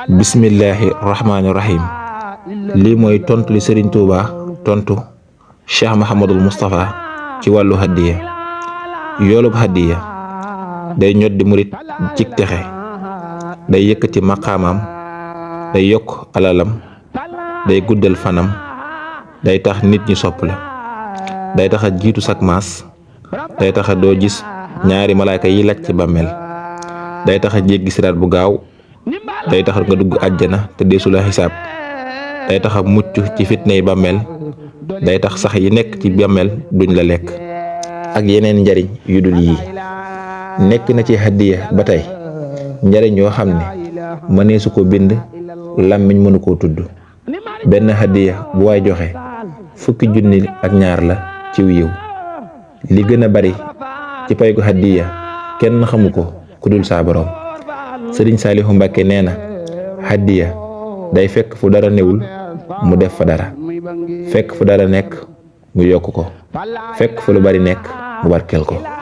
bismillahi rahmaani rahim. lii mooy tontu li Serigne Touba tontu Cheikh Mouhamadul Moustapha ci wàllu hadiya. yoolub hadiya day ñoddi murit cig texe, day yëkkati maqaamam, day yokk alalam, day guddal fanam, day tax nit ñi sopp la, day tax a jiitu sak maas, day tax a doo gis ñaari malaayka yi laj ci bàmmeel, day tax a jéggi siraat bu gaaw, day tax nga dugg àjjana te deesu la xisaab, day tax a mucc ci fitnay bàmmeel, day tax sax yi nekk ci bàmmeel duñ la lekk, ak yeneen njariñ yu dul yii. nekk na ci hadiya ba tey njariñ yoo xam ne mëneesu ko bind, làmmiñ mënu koo tudd. benn hadiya bu waay joxe 1000 junni ak ñaar la ci yiw. li gën a bari ci pay gu hadiya kenn xamu ko ku dul saa borom. Sëriñ Saalihu Mbàkke nee na hadiya day fekk fu dara newul mu def fa dara, fekk fu dara nekk mu yokk ko, fekk fu lu bari nekk mu barkeel ko.